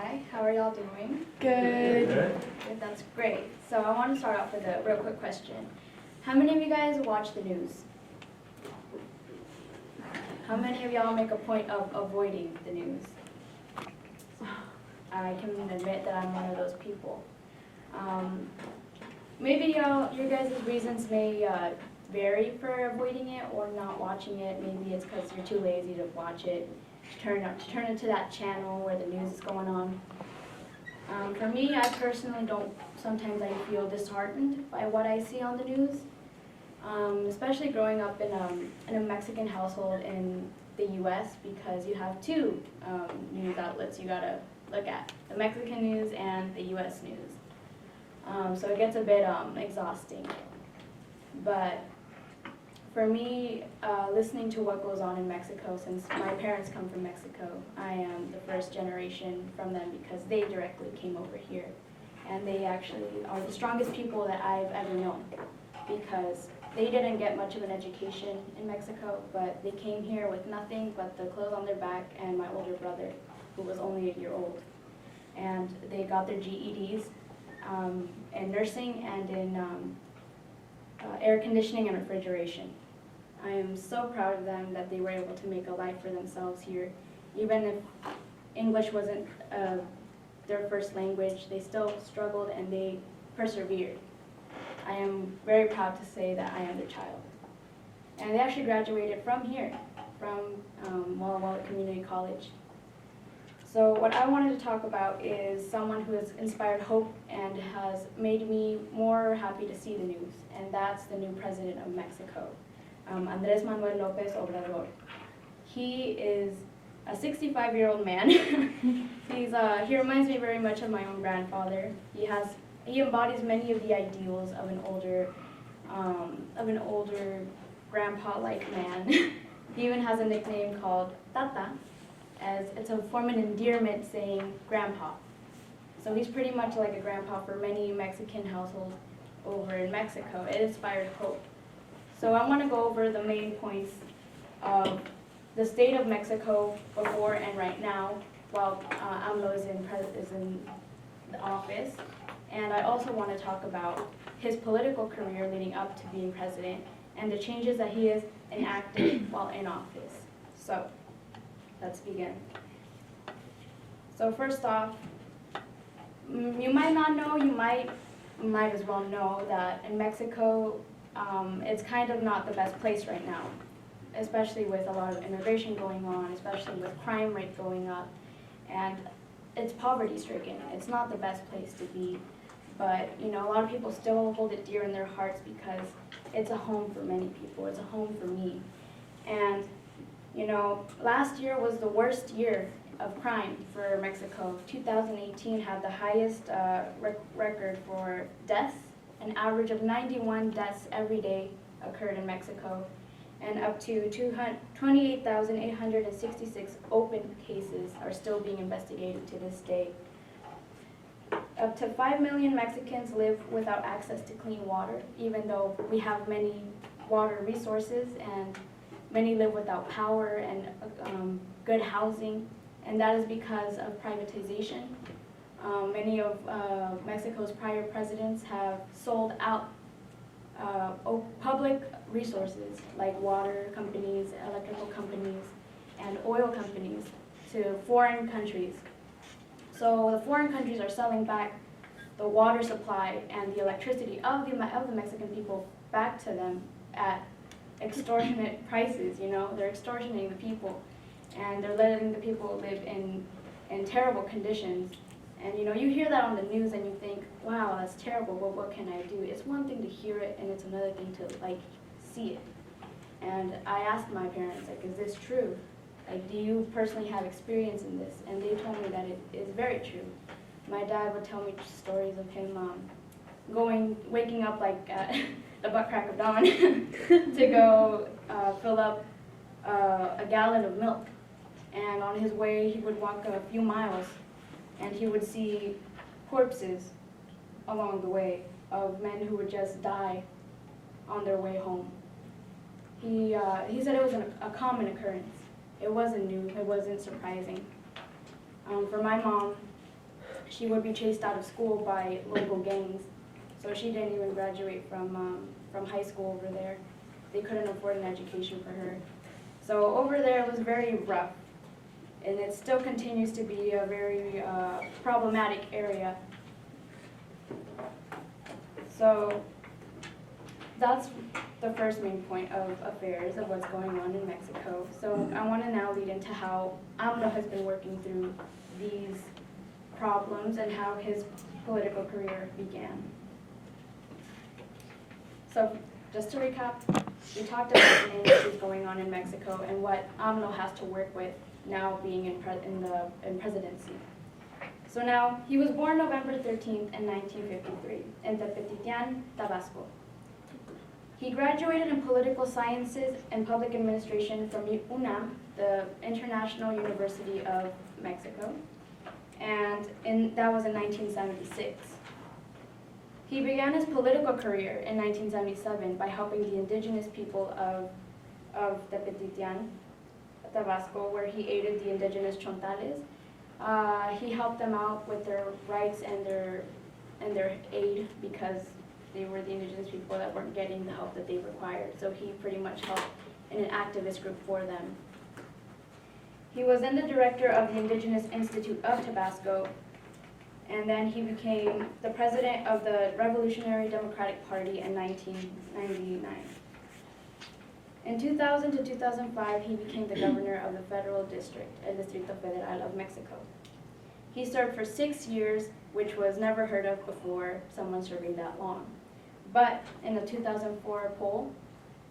Hi, how are y'all doing? Good. Good, that's great. So I want to start off with a real quick question. How many of you guys watch the news? How many of y'all make a point of avoiding the news? I can admit that I'm one of those people. Maybe your guys' reasons may vary for avoiding it or not watching it. Maybe it's because you're too lazy to watch it, to turn into that channel where the news is going on. For me, I personally don't, sometimes I feel disheartened by what I see on the news, especially growing up in a Mexican household in the U.S. because you have two news outlets you gotta look at, the Mexican news and the U.S. news. So it gets a bit exhausting. But for me, listening to what goes on in Mexico, since my parents come from Mexico, I am the first generation from them because they directly came over here. And they actually are the strongest people that I've ever known because they didn't get much of an education in Mexico, but they came here with nothing but the clothes on their back and my older brother, who was only a year old. And they got their GEDs in nursing and in air conditioning and refrigeration. I am so proud of them that they were able to make a life for themselves here. Even if English wasn't their first language, they still struggled and they persevered. I am very proud to say that I am their child. And they actually graduated from here, from Walla Walla Community College. So what I wanted to talk about is someone who has inspired hope and has made me more happy to see the news, and that's the new president of Mexico, Andrés Manuel López Obrador. He is a 65-year-old man. He reminds me very much of my own grandfather. He embodies many of the ideals of an older grandpa-like man. He even has a nickname called Tata, as it's a form of endearment saying grandpa. So he's pretty much like a grandpa for many Mexican households over in Mexico. It inspired hope. So I want to go over the main points of the state of Mexico before and right now while AMLO is in the office. And I also want to talk about his political career leading up to being president and the changes that he has enacted while in office. So let's begin. So first off, you might not know, you might as well know that in Mexico, it's kind of not the best place right now, especially with a lot of immigration going on, especially with crime rate going up, and it's poverty-stricken. It's not the best place to be, but a lot of people still hold it dear in their hearts because it's a home for many people. It's a home for me, and last year was the worst year of crime for Mexico. 2018 had the highest record for deaths. An average of 91 deaths every day occurred in Mexico, and up to 28,866 open cases are still being investigated to this day. Up to 5 million Mexicans live without access to clean water, even though we have many water resources, and many live without power and good housing, and that is because of privatization. Many of Mexico's prior presidents have sold out public resources like water companies, electrical companies, and oil companies to foreign countries. So the foreign countries are selling back the water supply and the electricity of the Mexican people back to them at extortionate prices. They're extortioning the people, and they're letting the people live in terrible conditions. And you hear that on the news and you think, wow, that's terrible, but what can I do? It's one thing to hear it, and it's another thing to see it. And I asked my parents, is this true? Do you personally have experience in this? And they told me that it is very true. My dad would tell me stories of him waking up at the butt crack of dawn to go fill up a gallon of milk. And on his way, he would walk a few miles, and he would see corpses along the way of men who would just die on their way home. He said it was a common occurrence. It wasn't new, it wasn't surprising. For my mom, she would be chased out of school by local gangs. So she didn't even graduate from high school over there. They couldn't afford an education for her. So over there it was very rough, and it still continues to be a very problematic area. So that's the first main point of affairs of what's going on in Mexico. So I want to now lead into how AMLO has been working through these problems and how his political career began. So just to recap, we talked about the main issues going on in Mexico and what AMLO has to work with now being in presidency. So now, he was born November 13th in 1953 in Tepetitian, Tabasco. He graduated in political sciences and public administration from UNAM, the International University of Mexico, and that was in 1976. He began his political career in 1977 by helping the indigenous people of Tepetitian, Tabasco, where he aided the indigenous Chontales. He helped them out with their rights and their aid because they were the indigenous people that weren't getting the help that they required. So he pretty much helped in an activist group for them. He was then the director of the Indigenous Institute of Tabasco, and then he became the president of the Revolutionary Democratic Party in 1999. In 2000 to 2005, he became the governor of the federal district, El Distrito Federal of Mexico. He served for 6 years, which was never heard of before, someone serving that long. But in the 2004 poll,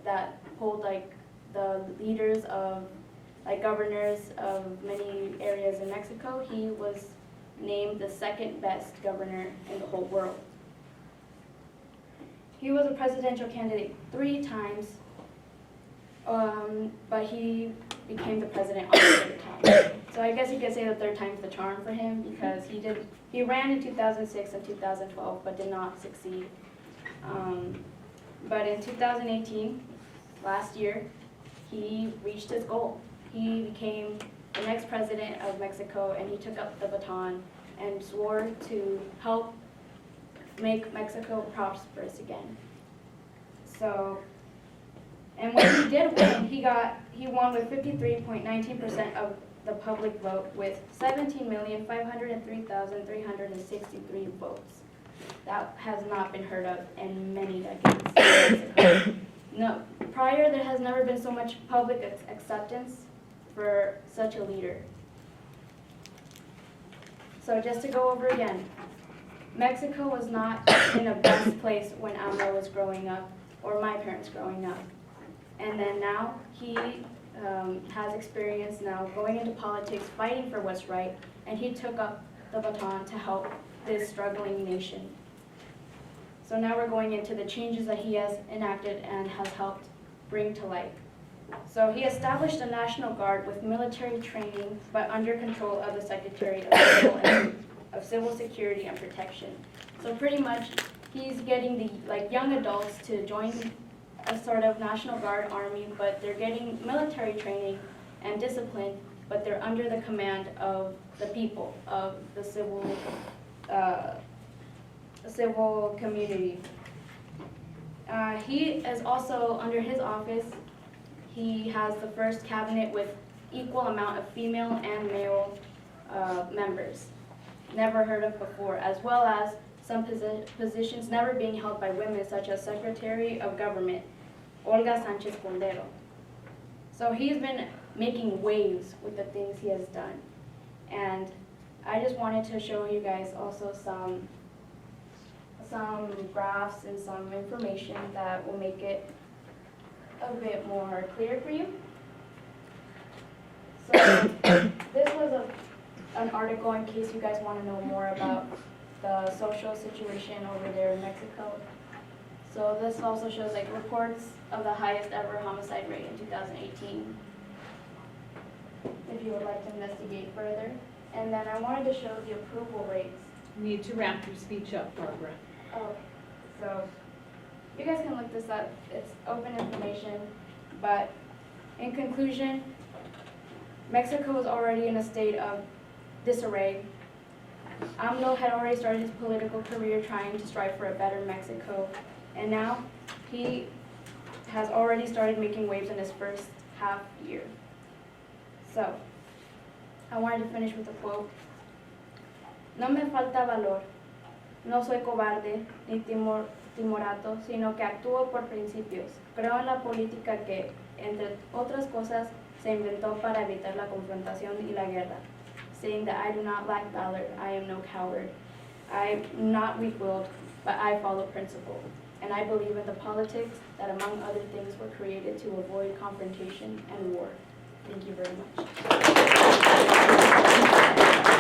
that polled like the leaders of, like governors of many areas in Mexico, he was named the second best governor in the whole world. He was a presidential candidate 3 times, but he became the president on the 3rd time. So I guess you could say the 3rd time's the charm for him because he ran in 2006 and 2012 but did not succeed. But in 2018, last year, he reached his goal. He became the next president of Mexico, and he took up the baton and swore to help make Mexico prosperous again. So, and when he did win, he won with 53.19% of the public vote with 17,503,363 votes. That has not been heard of in many decades. No, prior there has never been so much public acceptance for such a leader. So just to go over again, Mexico was not in a best place when AMLO was growing up, or my parents growing up. And then now he has experience now going into politics, fighting for what's right, and he took up the baton to help this struggling nation. So now we're going into the changes that he has enacted and has helped bring to light. So he established a National Guard with military training, but under control of the Secretary of Civil Security and Protection. So pretty much, he's getting the young adults to join a sort of National Guard army, but they're getting military training and discipline, but they're under the command of the people, of the civil community. He is also, under his office, he has the first cabinet with equal amount of female and male members, never heard of before, as well as some positions never being held by women, such as Secretary of Government, Olga Sanchez Condero. So he's been making waves with the things he has done. And I just wanted to show you guys also some graphs and some information that will make it a bit more clear for you. So this was an article in case you guys want to know more about the social situation over there in Mexico. So this also shows reports of the highest ever homicide rate in 2018, if you would like to investigate further. And then I wanted to show the approval rates. You need to ramp your speech up, Barbara. Oh, so you guys can look this up. It's open information. But in conclusion, Mexico is already in a state of disarray. AMLO had already started his political career trying to strive for a better Mexico, and now he has already started making waves in his first half year. So, I wanted to finish with a quote. No me falta valor, no soy cobarde ni timorato, sino que actúo por principios. Creo en la política que, entre otras cosas, se inventó para evitar la confrontación y la guerra. Saying that I do not lack valor, I am no coward. I am not weak-willed, but I follow principle. And I believe in the politics that, among other things, were created to avoid confrontation and war. Thank you very much.